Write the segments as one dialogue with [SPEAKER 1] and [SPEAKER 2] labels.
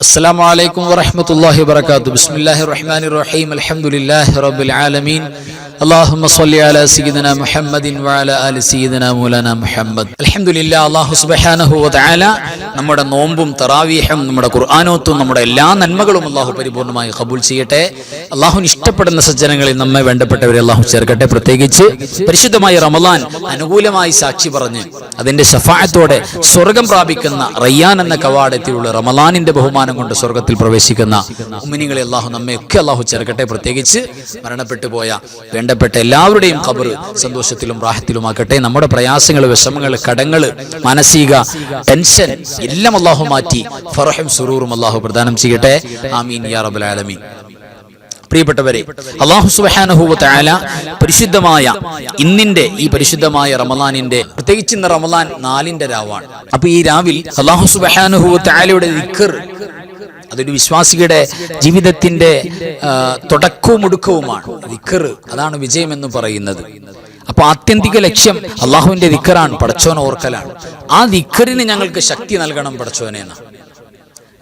[SPEAKER 1] السلام عليكم ورحمة الله وبركاته. بسم الله الرحمن الرحيم. الحمد لله رب العالمين. اللهم صل على سيدنا محمد وعلى آل سيدنا مولانا محمد. الحمد لله. അല്ലാഹു സുബ്ഹാനഹു വ തആല നമ്മുടെ നോമ്പും തറാവീഹും നമ്മുടെ ഖുർആനോത്തും നമ്മുടെ എല്ലാ നന്മകളും അല്ലാഹു പരിപൂർണമായി ഖബൂൽ ചെയ്യട്ടെ. അല്ലാഹുവിന് ഇഷ്ടപ്പെടുന്ന സജ്ജനങ്ങളിൽ നമ്മെ വേണ്ടപ്പെട്ടവരെ അല്ലാഹു ചേർക്കട്ടെ. പ്രത്യേകിച്ച് പരിശുദ്ധമായ റമളാൻ അനുകൂലമായി സാക്ഷി പറഞ്ഞ് അതിന്റെ ശഫാഅത്തോടെ സ്വർഗം പ്രാപിക്കുന്ന റയ്യാൻ എന്ന കവാടത്തിലുള്ള റമളാനിന്റെ ബഹുമാനം കൊണ്ട് സ്വർഗത്തിൽ പ്രവേശിക്കുന്ന മുഅ്മിനീങ്ങളെ അല്ലാഹു നമ്മയൊക്കെ അല്ലാഹു ചേർക്കട്ടെ. പ്രത്യേകിച്ച് മരണപ്പെട്ടു പോയ വേണ്ടപ്പെട്ട എല്ലാവരുടെയും ഖബർ സന്തോഷത്തിലും റാഹത്തിലുമാക്കട്ടെ. നമ്മുടെ പ്രയാസങ്ങൾ, വിഷമങ്ങൾ, കടങ്ങൾ, മാനസിക ടെൻഷൻ എല്ലാം അല്ലാഹു മാറ്റി ഫറഹും സുറൂറും അല്ലാഹു പ്രദാനം ചെയ്യട്ടെ. ആമീൻ യാ റബ്ബൽ ആലമീൻ. പ്രിയപ്പെട്ടവരെ, അല്ലാഹു സുബ്ഹാനഹു വ തആല പരിശുദ്ധമായ ഇന്നിന്റെ ഈ പരിശുദ്ധമായ റമളാനിന്റെ, പ്രത്യേകിച്ച് ഇന്ന് റമളാൻ 4ന്റെ രാവാണ്. അപ്പൊ ഈ രാവിൽ അല്ലാഹു സുബ്ഹാനഹു വ തആലയുടെ ദിക്ർ, അതൊരു വിശ്വാസിയുടെ ജീവിതത്തിന്റെ തുടക്കവും ഒടുക്കവുമാണ്. ദിക്ർ, അതാണ് വിജയം എന്ന് പറയുന്നത്. അപ്പൊ ആത്യന്തിക ലക്ഷ്യം അള്ളാഹുവിന്റെ ദിക്റാണ്, പടച്ചോനെ ഓർക്കലാണ്. ആ ദിക്റിന് ഞങ്ങൾക്ക് ശക്തി നൽകണം പടച്ചോനെന്ന്.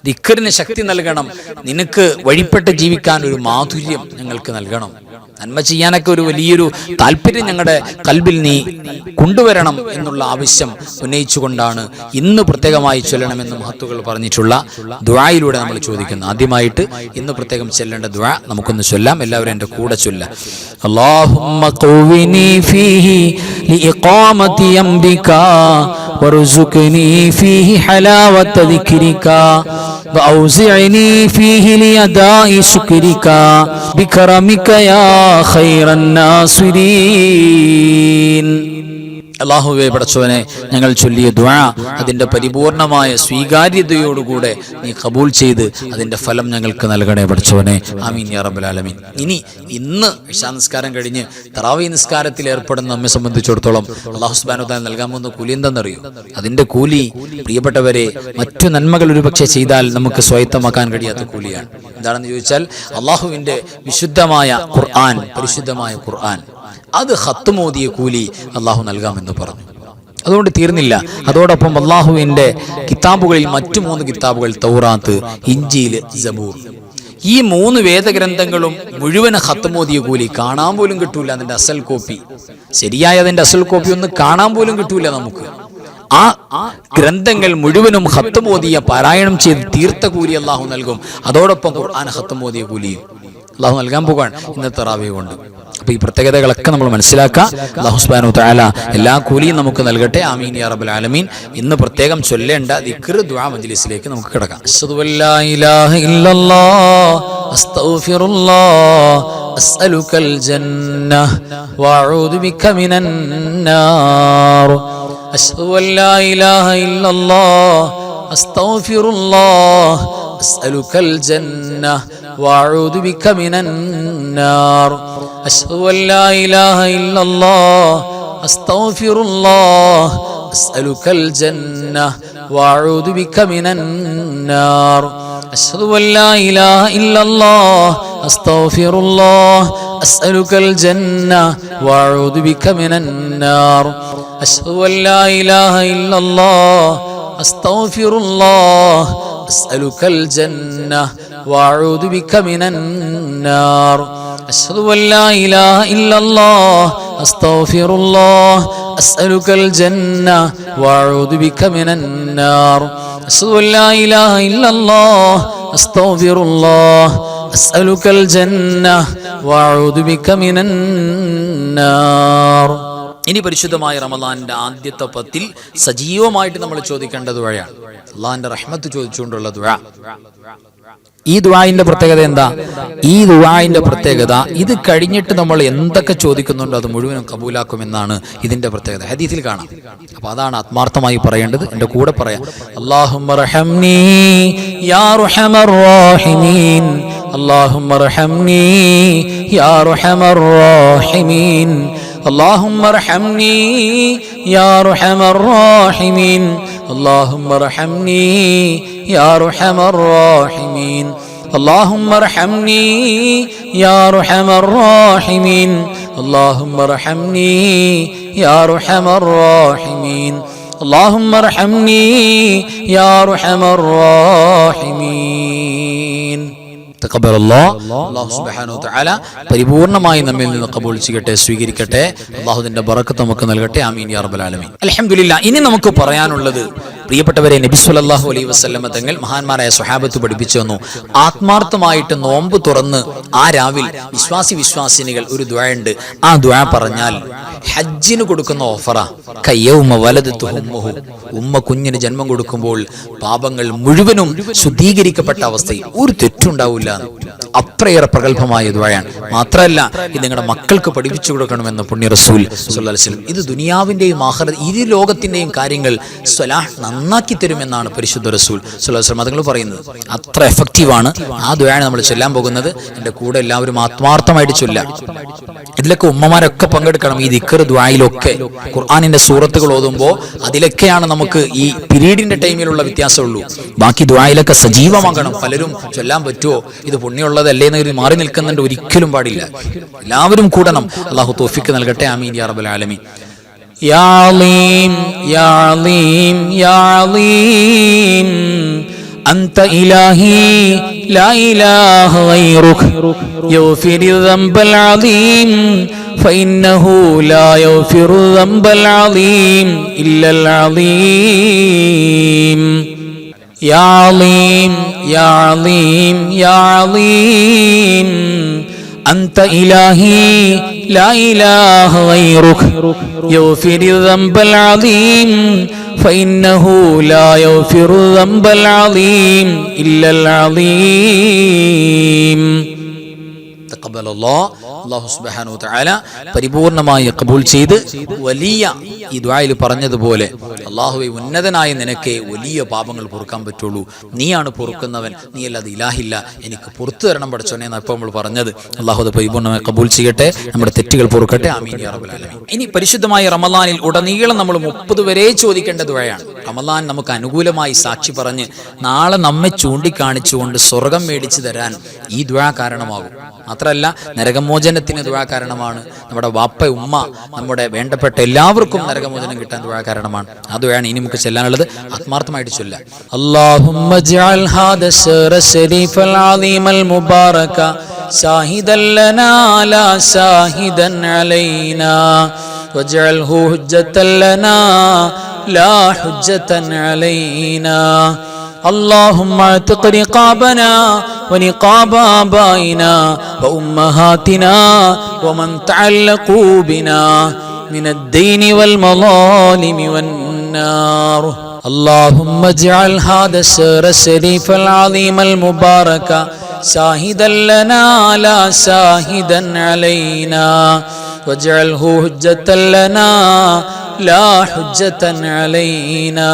[SPEAKER 1] ദിക്റിന് ശക്തി നൽകണം. നിനക്ക് വഴിപ്പെട്ട് ജീവിക്കാൻ ഒരു മാധുര്യം ഞങ്ങൾക്ക് നൽകണം. നന്മ ചെയ്യാനൊക്കെ ഒരു വലിയൊരു താല്പര്യം ഞങ്ങളുടെ കൽബിൽ നീ കൊണ്ടുവരണം എന്നുള്ള ആവശ്യം ഉന്നയിച്ചുകൊണ്ടാണ് ഇന്ന് പ്രത്യേകമായി ചൊല്ലണമെന്ന് മഹത്തുക്കൾ പറഞ്ഞിട്ടുള്ള ദുആയിലൂടെ നമ്മൾ ചോദിക്കുന്നത്. ആദ്യമായിട്ട് ഇന്ന് പ്രത്യേകം ചൊല്ലേണ്ട ദുആ നമുക്കൊന്ന് ചൊല്ലാം. എല്ലാവരും എൻ്റെ കൂടെ ചൊല്ലാം. അല്ലാഹുമ്മ ഖുവിനി ഫീഹി ലിഇഖാമതി അംരിക വറുസുഖ്നി ഫീഹി ഹലാവത ദിക്രിക വഔസിഅനി ഫീഹി ലിഅദാഇ ശുക്രിക ബികറമിക യാ ഖൈറൻ നാസിരീൻ. അല്ലാഹുവേ പടച്ചവനെ, ഞങ്ങൾ ചൊല്ലിയ ദുആ അതിന്റെ പരിപൂർണമായ സ്വീകാര്യതയോടുകൂടെ നീ ഖബൂൽ ചെയ്ത് അതിന്റെ ഫലം ഞങ്ങൾക്ക് നൽകണേ പടച്ചവനെ. ആമീൻ യാ റബ്ബൽ ആലമീൻ. ഇന്ന് ഇശാ നിസ്കാരം കഴിഞ്ഞ് തറാവീഹ് നിസ്കാരത്തിൽ ഏർപ്പെടുന്ന നമ്മെ സംബന്ധിച്ചിടത്തോളം അല്ലാഹു സുബ്ഹാനഹു വ തആല നൽകാൻ പോകുന്ന കൂലി എന്തെന്നറിയോ? അതിന്റെ കൂലി പ്രിയപ്പെട്ടവരെ, മറ്റു നന്മകൾ ഒരുപക്ഷെ ചെയ്താൽ നമുക്ക് സ്വായത്തമാക്കാൻ കഴിയാത്ത കൂലിയാണ്. എന്താണെന്ന് ചോദിച്ചാൽ, അല്ലാഹുവിന്റെ വിശുദ്ധമായ ഖുർആൻ, പരിശുദ്ധമായ ഖുർആൻ, അത് ഖത്മോദിയ കൂലി അല്ലാഹു നൽകാമെന്ന് പറഞ്ഞു. അതുകൊണ്ട് തീർന്നില്ല. അതോടൊപ്പം അല്ലാഹുവിന്റെ കിതാബുകളിൽ മറ്റു 3 കിതാബുകൾ, തൗറാത്ത്, ഇഞ്ചീൽ, സബൂർ, ഈ 3 വേദഗ്രന്ഥങ്ങളും മുഴുവൻ ഖത്മോദിയ കൂലി കാണാൻ പോലും കിട്ടൂല. അതിന്റെ അസൽ കോപ്പി, ശരിയായ അതിന്റെ അസൽ കോപ്പി ഒന്ന് കാണാൻ പോലും കിട്ടൂല നമുക്ക്. ആ ഗ്രന്ഥങ്ങൾ മുഴുവനും ഖത്മോദിയ പാരായണം ചെയ്ത് തീർത്ത കൂലി അല്ലാഹു നൽകും. അതോടൊപ്പം ഖുർആൻ ഖത്മോദിയ കൂലിയും അല്ലാഹു നൽകാൻ പോകാൻ ഇന്നത്തെ തറാവീഹ് കൊണ്ട്. അപ്പൊ ഈ പ്രത്യേകതകളൊക്കെ നമ്മൾ മനസ്സിലാക്കുക. അല്ലാഹു സുബ്ഹാനഹു വ തആല എല്ലാ കൂലിയും നമുക്ക് നൽകട്ടെ. ആമീൻ യാ റബ്ബൽ ആലമീൻ. ഇന്ന് പ്രത്യേകം ചൊല്ലേണ്ട ദിക്ർ ദുആ മജ്ലിസിലേക്ക് നമുക്ക് കിടക്കാം. അശ്ഹദു അല്ലാ ഇലാഹ ഇല്ലല്ലാഹ് അസ്തഗ്ഫിറുല്ലാഹ് അസ്അലുകൽ ജന്നഹ് വഅഊദു ബിക മിനൻ നാർ. അശ്ഹദു അല്ലാ ഇലാഹ ഇല്ലല്ലാഹ് അസ്തഗ്ഫിറുല്ലാഹ് അസ്അലുകൽ ജന്നഹ് വഅഊദു ബിക മിനൻ നാർ. أشهد أن لا إله إلا الله أستغفر الله أسألك الجنة وأعوذ بك من النار. أشهد أن لا إله إلا الله أستغفر الله أسألك الجنة وأعوذ بك من النار. أشهد أن لا إله إلا الله أستغفر الله أسألك الجنة وأعوذ بك من النار. أشهد أن لا إله إلا الله أستغفر الله أسألك الجنة وأعوذ بك من النار. أشهد أن لا إله إلا الله أستغفر الله أسألك الجنة وأعوذ بك من النار. ഇനി പരിശുദ്ധമായ റമളാനിന്റെ ആദ്യത്തെ 10 സജീവമായിട്ട് നമ്മൾ ചോദിക്കേണ്ട ദുആയാണ് അല്ലാഹുവിന്റെ റഹ്മത്ത് ചോദിച്ചുകൊണ്ടുള്ള ദുആ. ഈ ദുആഇന്റെ പ്രത്യേകത എന്താ? ഈ ദുആഇന്റെ പ്രത്യേകത, ഇത് കഴിഞ്ഞിട്ട് നമ്മൾ എന്തൊക്കെ ചോദിക്കുന്നുണ്ടോ അത് മുഴുവനും കബൂലാക്കുമെന്നാണ് ഇതിന്റെ പ്രത്യേകത. ഹദീസിൽ കാണാം. അപ്പൊ അതാണ് ആത്മാർത്ഥമായി പറയേണ്ടത്. എന്റെ കൂടെ പറയാം. അല്ലാഹുമ്മ റഹംനി യാ റഹമർ റഹീമീൻ. അല്ലാഹുമ്മ റഹംനി യാ റഹമർ റഹീമീൻ. اللهم ارحمني يا ارحم الراحمين. اللهم ارحمني يا ارحم الراحمين. اللهم ارحمني يا ارحم الراحمين. اللهم ارحمني يا ارحم الراحمين. اللهم ارحمني يا ارحم الراحمين. അല്ലാഹു സുബ്ഹാനഹു വ തആല പരിപൂർണമായി നമ്മിൽ നിന്ന് ഖബൂൽ ചെയ്യട്ടെ, സ്വീകരിക്കട്ടെ. അല്ലാഹുവിന്റെ ബറക്കത്ത് നമുക്ക് നൽകട്ടെ. ആമീൻ യാ റബ്ബൽ ആലമീൻ. അൽഹംദുലില്ലാഹ്. ഇനി നമുക്ക് പറയാനുള്ളത്, പ്രിയപ്പെട്ടവരെ, നബി സല്ലല്ലാഹു അലൈഹി വസല്ലമ തങ്ങൾ മഹാന്മാരായ സ്വഹാബത്ത് പഠിപ്പിച്ചു തന്നു. ആത്മാർത്ഥമായിട്ട് നോമ്പ് തുറന്ന് ആ രാവിൽ വിശ്വാസിനികൾ ഒരു ദുആ ഉണ്ട്. ആ ദുആ പറഞ്ഞാൽ ഹജ്ജിന് കൊടുക്കുന്ന ഓഫറാ. കയ്യൗമ വലദതു ഉമ്മുഹു, ഉമ്മ കുഞ്ഞിന് ജന്മം കൊടുക്കുമ്പോൾ പാപങ്ങൾ മുഴുവനും ശുദ്ധീകരിക്കപ്പെട്ട അവസ്ഥയിൽ ഒരു തെറ്റുണ്ടാവില്ല. അത്രയേറെ പ്രഗത്ഭമായ ദുആയാണ്. മാത്രമല്ല, ഇത് നിങ്ങളുടെ മക്കൾക്ക് പഠിപ്പിച്ചു കൊടുക്കണമെന്ന് പുണ്യ റസൂൽ സ്വല്ലല്ലാഹു അലൈഹി വസല്ലം. ഇത് ദുനിയാവിന്റെയും ആഖിറത്ത് ഇരു ലോകത്തിന്റെയും കാര്യങ്ങൾ സ്വലാഹ് നന്നാക്കി തരുമെന്നാണ് പരിശുദ്ധ റസൂൽ സ്വല്ലല്ലാഹു അലൈഹി വസല്ലം അതുങ്ങൾ പറയുന്നത്. അത്ര എഫക്റ്റീവാണ് ആ ദുആയാണ് നമ്മൾ ചൊല്ലാൻ പോകുന്നത്. എൻ്റെ കൂടെ എല്ലാവരും ആത്മാർത്ഥമായിട്ട് ചൊല്ലാം. ഇതിലൊക്കെ ഉമ്മമാരൊക്കെ പങ്കെടുക്കണം. ഈ ദിക്ർ ദുആയിലൊക്കെ ഖുർആനിന്റെ സൂറത്തുകൾ ഓതുമ്പോൾ അതിലൊക്കെയാണ് നമുക്ക് ഈ പീരീഡിന്റെ ടൈമിലുള്ള വ്യത്യാസമുള്ളൂ. ബാക്കി ദുആയിലൊക്കെ സജീവമാകണം. പലരും ചൊല്ലാൻ പറ്റുമോ, ഇത് പുണ്യമുള്ളതല്ലേ എന്ന് മാറി നിൽക്കുന്നുണ്ട്. ഒരിക്കലും പാടില്ല. എല്ലാവരും കൂടണം. അല്ലാഹു തൗഫീഖ് നൽകട്ടെ. ആമീൻ യാ റബ്ബൽ ആലമീൻ. യാ അലീം യാ അലീം യാ അലീം أنت إلهي لا إله غيرك يغفر الذنب العظيم فإنه لا يغفر الذنب العظيم إلا العظيم يا عظيم يا عظيم يا عظيم أنت إلهي لا إله غيرك يغفر الذنب العظيم فإنه لا يغفر الذنب العظيم إلا العظيم تقبل الله. അല്ലാഹു സുബ്ഹാനഹു വ തആല പരിപൂർണമായി ഖബൂൽ ചെയ്ത് വലിയ ഈ ദുആയിൽ പറഞ്ഞതുപോലെ, അല്ലാഹുവേ, ഉന്നതനായ നിനക്ക് വലിയ പാപങ്ങൾ പൊറുക്കാൻ പറ്റുള്ളൂ, നീയാണ് പൊറുക്കുന്നവൻ, നീ അല്ലാതെ ഇലാഹില്ല, എനിക്ക് പുറത്തു തരണം പഠിച്ചോനെ എന്നാണ് ഇപ്പോൾ നമ്മൾ പറഞ്ഞത്. അല്ലാഹു അത് പരിപൂർണമായി ഖബൂൽ ചെയ്യട്ടെ, നമ്മുടെ തെറ്റുകൾ പൊറുക്കട്ടെ. ആമീൻ യാ റബ്ബൽ ആലമീൻ. ഇനി പരിശുദ്ധമായ റമളാനിൽ ഉടനീളം നമ്മൾ 30 വരെ ചോദിക്കേണ്ട ദുആയാണ്. റമളാൻ നമുക്ക് അനുകൂലമായി സാക്ഷി പറഞ്ഞ് നാളെ നമ്മെ ചൂണ്ടിക്കാണിച്ചുകൊണ്ട് സ്വർഗം മേടിച്ചു തരാൻ ഈ ദുആ കാരണമാകും. മാത്രമല്ല, നരകമോചനത്തിന് ദുആ കാരണമാണ്. നമ്മുടെ വാപ്പ ഉമ്മ നമ്മുടെ വേണ്ടപ്പെട്ട എല്ലാവർക്കും നരകമോചനം കിട്ടാൻ ദുആ കാരണമാണ്. ആ ദുആയാണ് ഇനി നമുക്ക് ചെല്ലാനുള്ളത്. ആത്മാർത്ഥമായിട്ട് ചൊല്ലാം. അല്ലാഹുമ്മ ജഅൽ ഹാദ ശഹ്റ ശരീഫൽ അളീമൽ മുബാറക ശാഹിദൻ ലനാ ലാ ശാഹിദൻ അലൈനാ വജഅൽഹു ഹുജ്ജതൻ ലനാ ലാ ഹുജ്ജതൻ അലൈനാ اللهم اعتق رقابنا ونقاب آبائنا وأمهاتنا ومن تعلقوا بنا من الدين والمظالم والنار. اللهم اجعل هذا الشهر الشريف العظيم المبارك شاهدا لنا لا شاهدا علينا واجعله حجة لنا لا حجة علينا.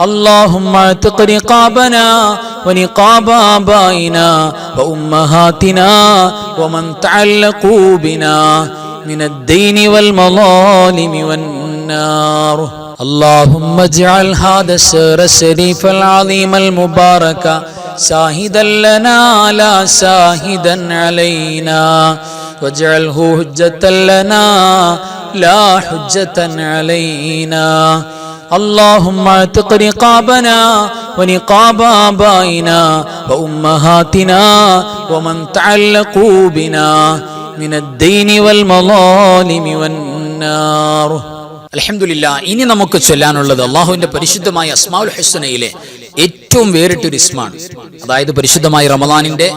[SPEAKER 1] اللهم اعتق رقابنا ونقاب آبائنا وأمهاتنا ومن تعلقوا بنا من الدين والمظالم والنار. اللهم اجعل هذا الشهر الشريف العظيم المبارك شاهدا لنا لا شاهدا علينا واجعله حجة لنا لا حجة علينا. اللهم اعتق رقابنا ونقاب آبائنا وأمهاتنا ومن تعلقوا بنا من الدين والمظالم والنار. അൽഹംദുലില്ലാഹ്. ഇനി നമുക്ക് ചൊല്ലാനുള്ളത് അല്ലാഹുവിന്റെ പരിശുദ്ധമായ അസ്മാഉൽ ഹുസ്നയിലെ ഏറ്റവും വേറിട്ടൊരു ഇസ്മാണ്. അതായത് പരിശുദ്ധമായ റമളാനിന്റെ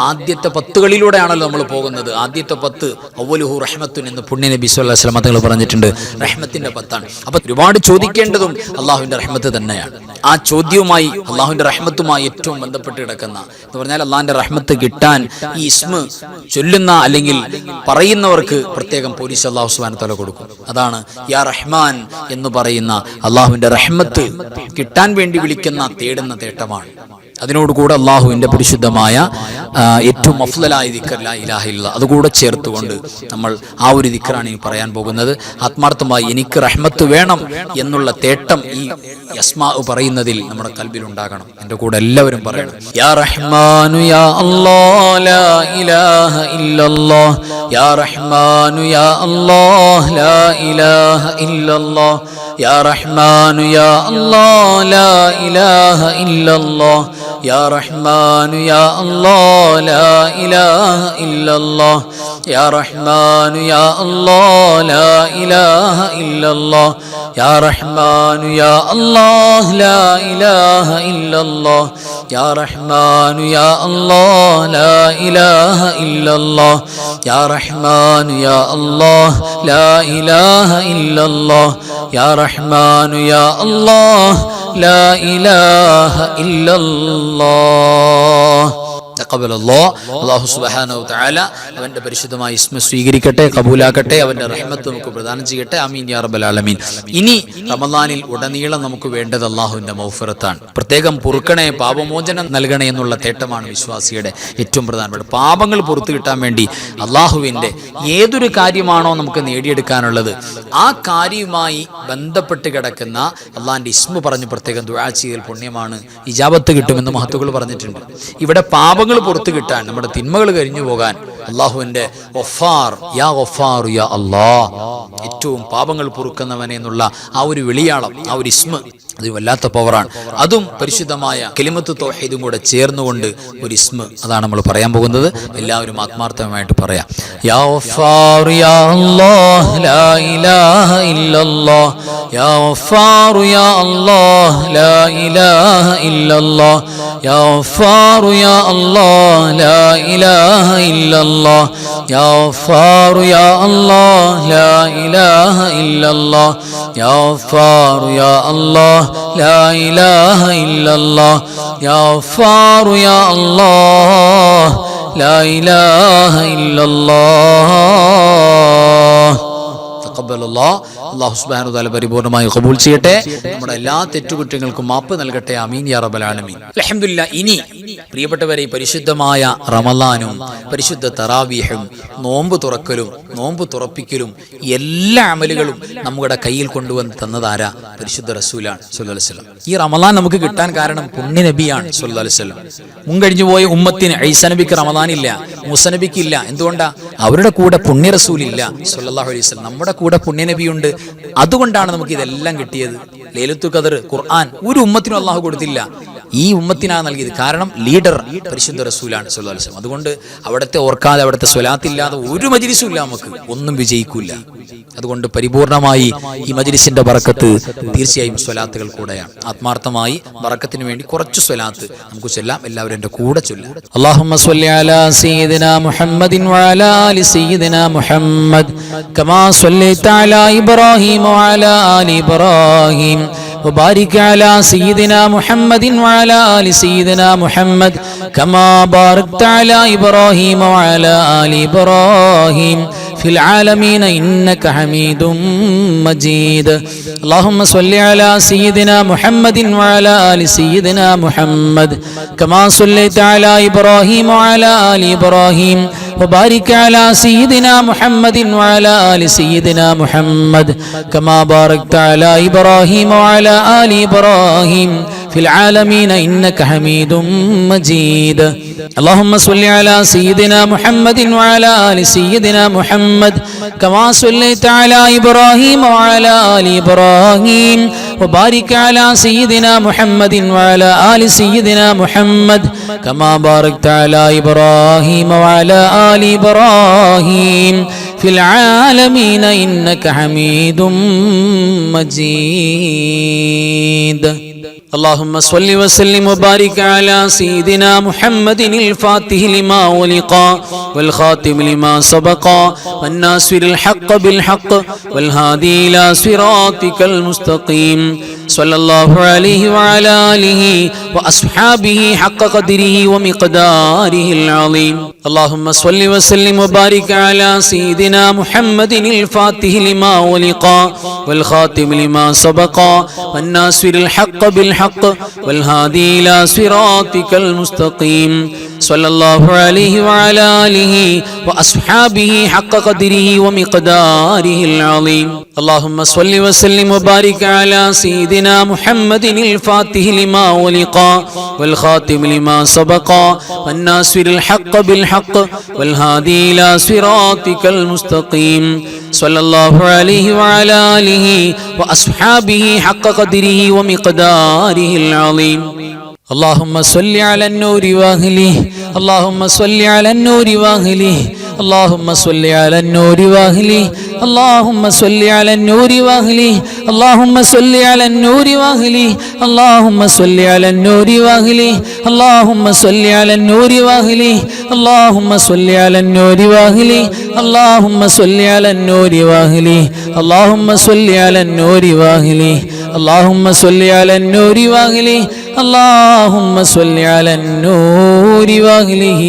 [SPEAKER 1] ആദ്യത്തെ 10കളിലൂടെയാണല്ലോ നമ്മൾ പോകുന്നത്. ആദ്യത്തെ 10 അവ്വലുഹു റഹ്മത്തുൻ എന്ന് പുണ്യ നബി സ്വല്ലല്ലാഹു അലൈഹി വസല്ലം തങ്ങൾ പറഞ്ഞിട്ടുണ്ട്. റഹ്മത്തിന്റെ 10ആണ്. അപ്പൊ ഒരുപാട് ചോദിക്കേണ്ടതും അല്ലാഹുവിന്റെ റഹ്മത്ത് തന്നെയാണ്. ആ ചോദ്യവുമായി അല്ലാഹുവിന്റെ റഹ്മത്തുമായി ഏറ്റവും ബന്ധപ്പെട്ട് കിടക്കുന്ന എന്ന് പറഞ്ഞാൽ, അല്ലാഹുവിന്റെ റഹ്മത്ത് കിട്ടാൻ ഈ ഇസ്മ ചൊല്ലുന്ന അല്ലെങ്കിൽ പറയുന്നവർക്ക് പ്രത്യേകം പോലീസ് അല്ലാഹു സുബ്ഹാനഹു വ തആല കൊടുക്കും. അതാണ് യാ റഹ്മാൻ എന്ന് പറയുന്ന അല്ലാഹുവിന്റെ റഹ്മത്ത് കിട്ടാൻ വേണ്ടി വിളിക്കുന്ന തേടുന്ന തേട്ടമാണ്. അതിനോടുകൂടെ അള്ളാഹുവിന്റെ പരിശുദ്ധമായ ഏറ്റവും അഫ്ളലായ ദിക്ർ ലാ ഇലാഹ ഇല്ലല്ലാഹ് അതുകൂടെ ചേർത്തുകൊണ്ട് നമ്മൾ ആ ഒരു ദിക്റാണ് ഈ പറയാൻ പോകുന്നത്. ആത്മാർത്ഥമായി എനിക്ക് റഹ്മത്ത് വേണം എന്നുള്ള തേട്ടം ഈ അസ്മാ പറയുന്നതിൽ നമ്മുടെ കൽബിൽ ഉണ്ടാകണം. എൻ്റെ കൂടെ എല്ലാവരും പറയണം. യാ റഹ്മാനു യാ അല്ലാഹ് ലാ ഇലാഹ ഇല്ലല്ലാഹ് യാ റഹ്മാനു യാ അല്ലാഹ് ലാ ഇലാഹ ഇല്ലല്ലാഹ് യാ റഹ്മാനു യാ അല്ലാഹ് ലാ ഇലാഹ ഇല്ലല്ലാഹ് യാ റഹ്മാനു യാ അല്ലാഹ് ലാ ഇലാഹ ഇല്ലല്ലാഹ് യാ റഹ്മാനു യാ അല്ലാഹ് ലാ ഇലാഹ ഇല്ലല്ലാഹ് യാ റഹ്മാനു യാ അല്ലാഹ് ലാ ഇലാഹ ഇല്ലല്ലാഹ് യാ റഹ്മാനു യാ അല്ലാഹ് ലാ ഇലാഹ ഇല്ലല്ലാഹ് യാ റഹ്മാനു യാ അല്ലാഹ് ലാ ഇലാഹ ഇല്ലല്ലാഹ് യാ റഹ്മാനു യാ അല്ലാഹ് ലാ ഇലാഹ ഇല്ലല്ലാഹ്. അല്ലാഹു സുബ്ഹാനഹു വ തആല അവന്റെ പരിശുദ്ധമായ ഇസ്മ സ്വീകരിക്കട്ടെ, കബൂലാക്കട്ടെ, അവന്റെ റഹ്മത്ത് നമുക്ക് പ്രദാനം ചെയ്യട്ടെ. ആമീൻ യാ റബ്ബൽ ആലമീൻ. ഇനി റമദാനിൽ ഉടനീളം നമുക്ക് വേണ്ടത് അല്ലാഹുവിന്റെ മഗ്ഫിറത്താണ്. പ്രത്യേകം പൊറുക്കണേ, പാപമോചനം നൽകണേ എന്നുള്ള തേട്ടമാണ് വിശ്വാസിയുടെ ഏറ്റവും പ്രധാനപ്പെട്ട. പാപങ്ങൾ പുറത്തു കിട്ടാൻ വേണ്ടി അല്ലാഹുവിന്റെ ഏതൊരു കാര്യമാണോ നമുക്ക് നേടിയെടുക്കാനുള്ളത് ആ കാര്യവുമായി ബന്ധപ്പെട്ട് കിടക്കുന്ന അള്ളാഹിന്റെ ഇസ്മ പറഞ്ഞ് പ്രത്യേകം ദുആ ചെയ്യൽ പുണ്യമാണ്, ഇജാബത്ത് കിട്ടുമെന്ന് മഹത്തുക്കൾ പറഞ്ഞിട്ടുണ്ട്. ഇവിടെ പാപങ്ങൾ പുറത്തു കിട്ടാൻ, നമ്മുടെ തിന്മകൾ കരിഞ്ഞു പോകാൻ അള്ളാഹുവിന്റെ ഗഫാർ യാ ഗഫാർ യാ അല്ലാഹ്, ഏറ്റവും പാപങ്ങൾ പൊറുക്കുന്നവനെ എന്നുള്ള ആ ഒരു വിളിയാളം, ആ ഒരു ഇസ്മ, അത് വല്ലാത്ത പവറാണ്. അതും പരിശുദ്ധമായ കലിമത്ത് തൗഹീദും കൂടെ ചേർന്നുകൊണ്ട് ഒരു ഇസ്മ, അതാണ് നമ്മൾ പറയാൻ പോകുന്നത്. എല്ലാവരും ആത്മാർത്ഥമായിട്ട് പറയാം. യാ ഗഫാർ യാ അല്ലാഹ് ലാ ഇലാഹ ഇല്ലല്ലാഹ് യാ ഗഫാർ യാ അല്ലാഹ് ലാ ഇലാഹ ഇല്ലല്ലാഹ് യാ ഗഫാർ യാ അല്ലാഹ് ലാ ഇലാഹ ഇല്ലല്ലാഹ് യാ ഗഫാർ യാ അല്ലാഹ് ലാ ഇലാഹ ഇല്ലല്ലാഹ് യാ ഗഫാർ യാ അല്ലാഹ് ലാ ഇലാഹ ഇല്ലല്ലാഹ് യാ ഗഫാർ യാ അല്ലാഹ് ലാ ഇലാഹ ഇല്ലല്ലാഹ്. അല്ലാഹു സുബ്ഹാനഹു വ തആല പരിപൂർണമായി ഖബൂൽ ചെയ്യട്ടെ, നമ്മുടെ എല്ലാ തെറ്റുകുറ്റങ്ങൾക്കും മാപ്പ് നൽകട്ടെ. ആമീൻ യാ റബ്ബൽ ആലമീൻ. അൽഹംദുലില്ലാഹ്. ഇനി പ്രിയപ്പെട്ടവരെ, പരിശുദ്ധമായ റമളാനും പരിശുദ്ധ തറാവീഹും നോമ്പ് തുറക്കലും നോമ്പ് തുറപ്പിക്കലും എല്ലാ അമലുകളും നമ്മുടെ കയ്യിൽ കൊണ്ടുവന്ന് തന്നതാരാ? പരിശുദ്ധ റസൂലാണ് സ്വല്ലല്ലാഹു അലൈഹി വസല്ലം. ഈ റമളാൻ നമുക്ക് കിട്ടാൻ കാരണം പുണ്യ നബിയാണ് സ്വല്ലല്ലാഹു അലൈഹി വസല്ലം. മുൻകഴിഞ്ഞു പോയ ഉമ്മത്തിന് ഈസാ നബിക്ക് റമളാൻ ഇല്ല, മൂസാ നബിക്ക് ഇല്ല. എന്തുകൊണ്ടാ? അവരുടെ കൂടെ പുണ്യ റസൂലില്ല സ്വല്ലല്ലാഹു അലൈഹി വസല്ലം. നമ്മുടെ കൂടെ പുണ്യ നബിയുണ്ട്. അതുകൊണ്ടാണ് നമുക്ക് ഇതെല്ലാം കിട്ടിയത്. ലൈലത്തുൽ ഖദർ, ഖുർആൻ ഒരു ഉമ്മത്തിനും അല്ലാഹു കൊടുത്തില്ല, ഈ ഉമ്മത്തിനാണ് നൽകിയത്. കാരണം ലീഡർ പരിശുദ്ധ റസൂലാണ് സ്വല്ലല്ലാഹു അലൈഹി വസല്ലം. അതുകൊണ്ട് അവിടുത്തെ ഓർക്കാതെ, അവിടുത്തെ സ്വലാത്തില്ലാതെ ഒരു മജ്ലിസും ഇല്ല, നമുക്ക് ഒന്നും വിജയിക്കൂല. അതുകൊണ്ട് പരിപൂർണമായി ഈ മജ്ലിസിന്റെ ബറക്കത്ത് തീർച്ചയായും സ്വലാത്തുകൾ കൂടെയാണ്. ആത്മാർത്ഥമായി ബറക്കത്തിന് വേണ്ടി കുറച്ച് സ്വലാത്ത് നമുക്ക് ചൊല്ലാം. എല്ലാവരും എൻ്റെ കൂടെ ചൊല്ലാം. അല്ലാഹുമ്മ സ്വല്ലി അലാ സയ്യിദിനാ മുഹമ്മദിൻ വഅലാ ആലി സയ്യിദിനാ മുഹമ്മദ് കമാ സ്വല്ലൈത അലാ ഇബ്രാഹീം വഅലാ ആലി ഇബ്രാഹീം وبارك على سيدنا محمد وعلى آل سيدنا محمد كما باركت على إبراهيم وعلى آل إبراهيم في العالمين إنك حميد مجيد. اللهم صل على سيدنا محمد وعلى آل سيدنا محمد كما صليت على إبراهيم وعلى آل إبراهيم وبارك على سيدنا محمد وعلى آل سيدنا محمد كما باركت على إبراهيم وعلى آل إبراهيم في العالمين إنك حميد مجيد. اللهم صل على سيدنا محمد وعلى آل سيدنا محمد كما صليت على إبراهيم وعلى آل إبراهيم وبارك على سيدنا محمد وعلى آل سيدنا محمد كما باركت على إبراهيم وعلى آل إبراهيم في العالمين إنك حميد مجيد. اللهم صل وسلم وبارك على سيدنا محمد الفاتح لما ولق والخاتم لما سبق والناصر الحق بالحق والهادي إلى صراطك المستقيم صلى الله عليه وعلى آله وأصحابه حق قدره ومقداره العظيم. اللهم صل وسلم وبارك على سيدنا محمد الفاتح لما ولق والخاتم لما سبق والناصر الحق بالحق والهادي إلى صراطك المستقيم صلى الله عليه وعلى آله وأصحابه حق قدره ومقداره العظيم. اللهم صل وسلم وبارك على سيدنا محمد الفاتح لما ولق والخاتم لما سبق والناصر الحق بالحق والهادي إلى صراطك المستقيم صلى الله عليه وعلى آله وأصحابه حق قدره ومقداره العظيم. اللهم صل على النور واهله اللهم صل على النور واهله اللهم صل على النور واهله اللهم صل على النور واهله اللهم صل على النور واهله اللهم صل على النور واهله اللهم صل على النور واهله اللهم صل على النور واهله اللهم صل على النور واهله اللهم صل على النور واهله اللهم صل على النور واهله اللهم صل على النور واهله.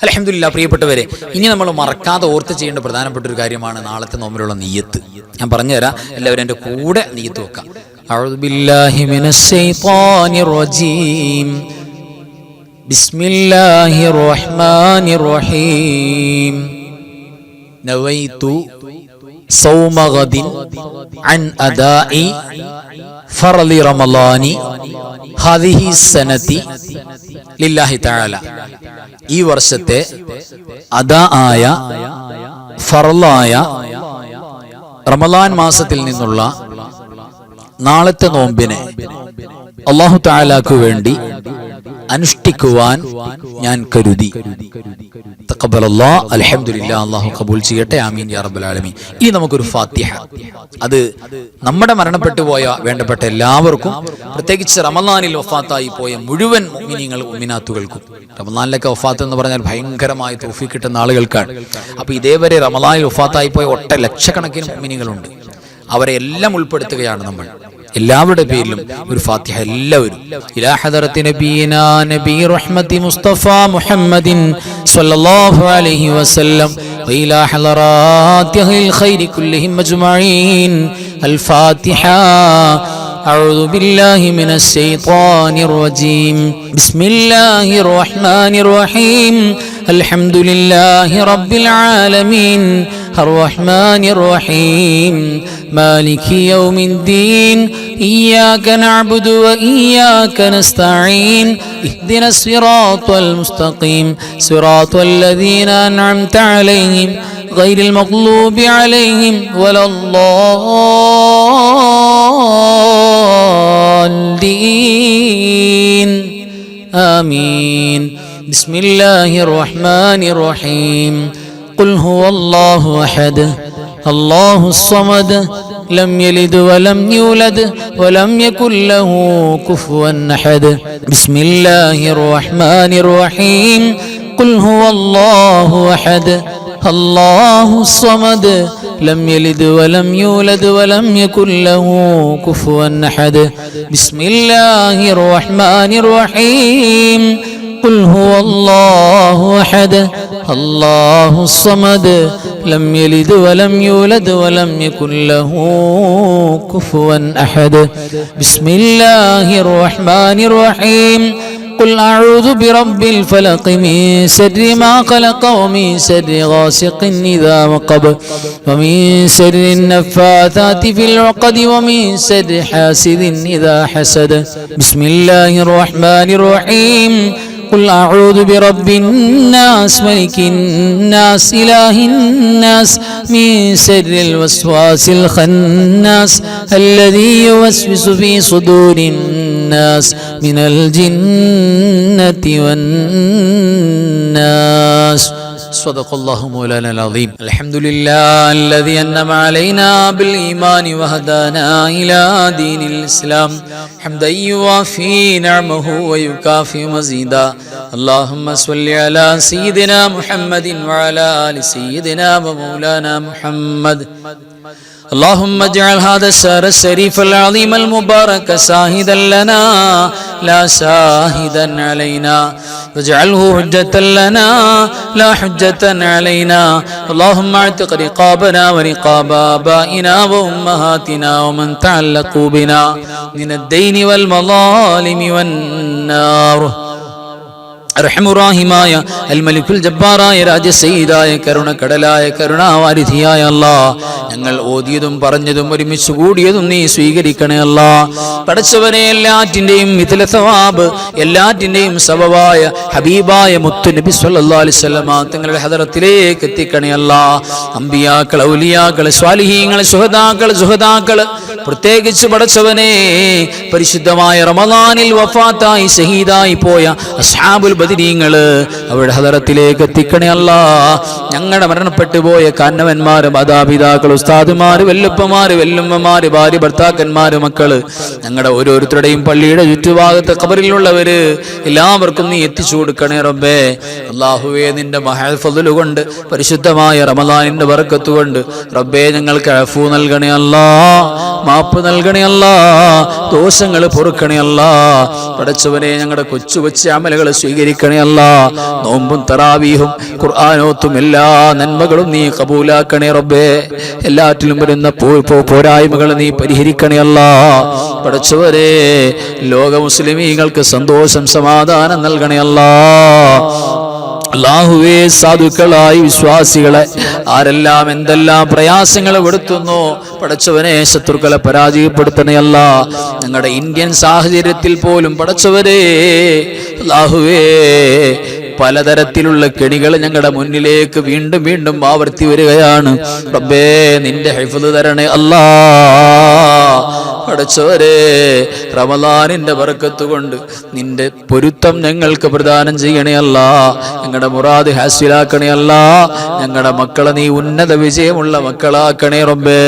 [SPEAKER 1] അൽഹംദുലില്ലാഹ്. പ്രിയപ്പെട്ടവരെ, ഇനി നമ്മൾ മറക്കാതെ ഓർത്ത് ചെയ്യേണ്ട പ്രധാനപ്പെട്ട ഒരു കാര്യമാണ് നാളത്തെ നോമ്പിലുള്ള നിയ്യത്ത്. ഞാൻ പറഞ്ഞുതരാം, എല്ലാവരും എൻ്റെ കൂടെ നിയ്യത്ത് വെക്കാം. അഊദു ബില്ലാഹി മിനശ് ശൈത്വാനിർ റജീം. ബിസ്മില്ലാഹിർ റഹ്മാനിർ റഹീം. നവൈതു സൗമ ഗദിൻ അൻ അദാഇ ഫർളി റമളാനി ഹാദിഹി സനതി ലില്ലാഹി തആല. ഈ വർഷത്തെ അദാ ആയ ഫർളായ റമളാൻ മാസത്തിൽ നിന്നുള്ള നാളത്തെ നോമ്പിനെ അല്ലാഹു തആലാക്ക് വേണ്ടി അനുഷ്ഠിക്കുവാൻ ഞാൻ കരുതി. തഖബ്ബലല്ലാഹ്. അൽഹംദുലില്ലാഹ്. അല്ലാഹു കബൂൽ ചെയ്യട്ടെ. ആമീൻ യാ റബ്ബൽ ആലമീൻ. ഇനി നമുക്കൊരു ഫാത്തിഹ. അത് നമ്മുടെ മരണപ്പെട്ടു പോയ വേണ്ടപ്പെട്ട എല്ലാവർക്കും, പ്രത്യേകിച്ച് റമളാനിൽ വഫാത്തായി പോയ മുഴുവൻ മുഅ്മിനീങ്ങൾ മുഅ്മിനാത്തുകൾക്കും. റമളാനിലൊക്കെ വഫാത്ത് എന്ന് പറഞ്ഞാൽ ഭയങ്കരമായ തൗഫീഖ് കിട്ടുന്ന ആളുകൾക്കാണ്. അപ്പോൾ ഇതേവരെ റമളാനിൽ വഫാത്തായി പോയ ലക്ഷക്കണക്കിന് മുഅ്മിനീങ്ങളുണ്ട്. അവരെ എല്ലാം ഉൾപ്പെടുത്തുകയാണ് നമ്മൾ. എല്ലാവരുടെ പേരിലും ഒരു ഫാത്തിഹ എല്ലാവരും. ഇലാ ഹദറത്തി നബിയിനാ നബി റഹ്മത്തി മുസ്തഫ മുഹമ്മദിൻ സ്വല്ലല്ലാഹു അലൈഹി വസല്ലം വഇലാ ഹളറാത്തിഹിൽ ഖൈരി കുല്ലിഹിം അജ്മഈൻ. അൽ ഫാത്തിഹ. أعوذ بالله من الشيطان الرجيم. بسم الله الرحمن الرحيم. الحمد لله رب العالمين الرحمن الرحيم مالك يوم الدين إياك نعبد وإياك نستعين اهدنا الصراط المستقيم صراط الذين أنعمت عليهم غير المغضوب عليهم ولا الضالين آمين. بسم الله الرحمن الرحيم. قل هو الله أحد الله الصمد لم يلد ولم يولد ولم يكن له كفوا أحد. بسم الله الرحمن الرحيم. قل هو الله أحد الله الصمد لم يلد ولم يولد ولم يكن له كفوا أحد. بسم الله الرحمن الرحيم. قل هو الله أحد الله الصمد لم يلد ولم يولد ولم يكن له كفوا أحد. بسم الله الرحمن الرحيم. قل أعوذ برب الفلق من شر ما خلق ومن شر غاسق إذا وقب ومن شر النفاثات في العقد ومن شر حاسد إذا حسد. بسم الله الرحمن الرحيم. قل أعوذ برب الناس ملك الناس إله الناس من شر الوسواس الخناس الذي يوسوس في صدور الناس من الجنة والناس. صدق الله مولانا العظيم. الحمد لله الذي أنعم علينا بالإيمان وهدانا إلى دين الإسلام حمدا يوافي نعمه ويكافئ مزيدا. اللهم صل على سيدنا محمد وعلى آل سيدنا ومولانا محمد. اللهم اجعل هذا الشهر الشريف العظيم المبارك شاهدا لنا لا شاهدا علينا واجعله حجة لنا لا حجة علينا. اللهم اعتق رقابنا ورقاب آبائنا وأمهاتنا ومن تعلقوا بنا من الدين والمظالم والنار. അർഹമുറാഹിമായ അൽ മലിക്കുൽ ജബ്ബാറായ രാജസയ്യിദായ കരുണക്കടലായ കരുണാവാരിധിയായ അല്ലാഹ്, ഞങ്ങൾ ഓതിയതും പറഞ്ഞതും ഒരുമിച്ച് കൂടിയതും നീ സ്വീകരിക്കണേ അല്ലാഹ്. പടച്ചവനെ, എല്ലാറ്റിന്റെയും മിഥില സവാബ്, എല്ലാറ്റിന്റെയും സബബായ ഹബീബായ മുത്തു നബി സല്ലല്ലാഹു അലൈഹി വസല്ലമ തങ്ങളുടെ ഹദറത്തിലേക്ക് എത്തിക്കണേ അല്ലാഹ്. അമ്പിയാക്കൾ, ഔലിയാക്കൾ, സ്വാലിഹീങ്ങൾ, സുഹദാക്കൾ, പ്രത്യേകിച്ച് പടച്ചവനെ പരിശുദ്ധമായ റമളാനിൽ വഫാത്തായി ഷഹീദായി പോയ അസ്ഹാബുൽ ബദരീങ്ങള് അവരുടെ ഹദറത്തിലേക്ക് എത്തിക്കണേ അല്ലാഹ്. ഞങ്ങളുടെ മരണപ്പെട്ടു പോയ കാരണവന്മാര്, മാതാപിതാക്കൾ, ഉസ്താദുമാര്, വെല്ലുപ്പമാര്, വെല്ലുമ്മമാര്, ഭാര്യ, ഭർത്താക്കന്മാര്, മക്കള്, ഞങ്ങളുടെ ഓരോരുത്തരുടെയും പള്ളിയുടെ ചുറ്റുഭാഗത്ത് ഖബറിലുള്ളവര് എല്ലാവർക്കും നീ എത്തിച്ചു കൊടുക്കണേ റബ്ബേ. അല്ലാഹുവേ, നിന്റെ മഹഫദ് കൊണ്ട് പരിശുദ്ധമായ റമളാനിന്റെ ബറക്കത്ത് കൊണ്ട് റബ്ബേ ഞങ്ങൾക്ക് അഫൂ നൽകണേ അല്ലാഹ്, മാപ്പ് നൽകണേ അല്ലാഹ്, ദോഷങ്ങൾ പൊറുക്കണേ അല്ലാഹ്. പടച്ചവനെ, ഞങ്ങളുടെ കൊച്ചു കൊച്ചു അമലുകൾ സ്വീകരിക്കണേ അല്ലാഹ്. നോമ്പും തറാവീഹും ഖുർആനോത്തും എല്ലാ നന്മകളും നീ കബൂലാക്കണേ റബ്ബേ. എല്ലാറ്റിലും വരുന്ന പോരായ്മകൾ നീ പരിഹരിക്കണേ അല്ലാഹ്. പടച്ചവരെ, ലോക മുസ്ലിമീങ്ങൾക്ക് സന്തോഷം സമാധാനം നൽകണേ അല്ലാഹ്. അല്ലാഹുവേ, സാധുക്കളായി വിശ്വാസികളെ ആരെല്ലാം എന്തെല്ലാം പ്രയാസങ്ങൾ കൊടുത്തുന്നോ പടച്ചവനെ, ശത്രുക്കളെ പരാജയപ്പെടുത്തണേ അല്ലാഹ്. ഞങ്ങളുടെ ഇന്ത്യൻ സാഹചര്യത്തിൽ പോലും പടച്ചവരെ, അല്ലാഹുവേ, പലതരത്തിലുള്ള കെണികൾ ഞങ്ങളുടെ മുന്നിലേക്ക് വീണ്ടും വീണ്ടും ആവർത്തി വരികയാണ് റബ്ബേ. നിന്റെ ഹിഫ്ള് തരണേ അല്ലാഹ്. പടച്ചവരെ, റമളാനിന്റെ ബറക്കത്ത് കൊണ്ട് നിന്റെ പൊരുത്തം ഞങ്ങൾക്ക് പ്രദാനം ചെയ്യണേ അല്ലാഹ്. ഞങ്ങളുടെ മുറാദ് ഹാസിലാക്കണേ അല്ലാഹ്. ഞങ്ങളുടെ മക്കളെ നീ ഉന്നത വിജയമുള്ള മക്കളാക്കണേ റബ്ബേ.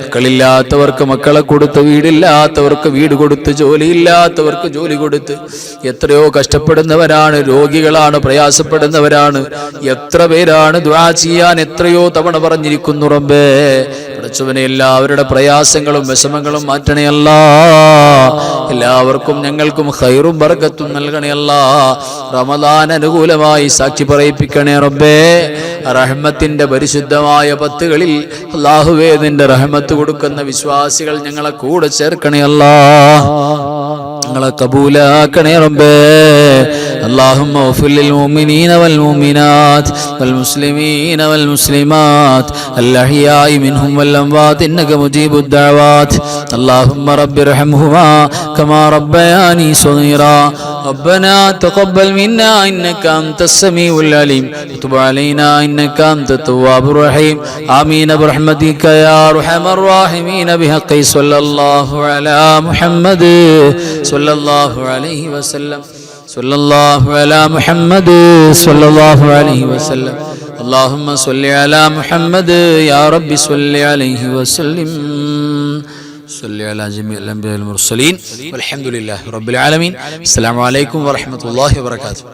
[SPEAKER 1] മക്കളില്ലാത്തവർക്ക് മക്കളെ കൊടുത്ത്, വീടില്ലാത്തവർക്ക് വീട് കൊടുത്ത്, ജോലിയില്ലാത്തവർക്ക് ജോലി കൊടുത്ത്, എത്രയോ കഷ്ടപ്പെടുന്നവരാണ്, രോഗികളാണ്, പ്രയാസപ്പെടുന്നവരാണ്. എത്ര പേരാണ് ദുആ ചെയ്യാൻ എത്രയോ തവണ പറഞ്ഞിരിക്കുന്നു റബ്ബേ. പടച്ചവനെ, എല്ലാവരുടെ പ്രയാസങ്ങളും വിഷമങ്ങളും മാറ്റണേ അല്ലാഹ്. എല്ലാവർക്കും ഞങ്ങൾക്കും ഖൈറും ബറക്കത്തും നൽകണേ അല്ലാഹ്. റമളാൻ അനുകൂലമായി സാക്ഷി പറയിപ്പിക്കണേ റബ്ബേ. റഹ്മത്തിന്റെ പരിശുദ്ധമായ പത്തുകളിൽ അല്ലാഹുവേ, നിന്റെ റഹ്മത്ത് കൊടുക്കുന്ന വിശ്വാസികൾ ഞങ്ങളെ കൂടെ ചേർക്കണേ അല്ലാഹ്. ഞങ്ങളെ കബൂലാക്കണേ റബ്ബേ. اللهم اغفر للمؤمنين والمؤمنات والمسلمين والمسلمات الأحياء منهم والأموات إنك مجيب الدعوات. اللهم رب ارحمهما كما ربياني صغيرا. ربنا تقبل منا إنك أنت السميع العليم وتب علينا إنك أنت التواب الرحيم. آمين برحمتك يا أرحم الراحمين. بحق صلى الله على محمد صلى الله عليه وسلم. صلى الله على محمد صلى الله عليه وسلم. اللهم صل على محمد يا رب صل عليه وسلم. صل على جميع الأنبياء والمرسلين والحمد لله رب العالمين. السلام عليكم ورحمة الله وبركاته.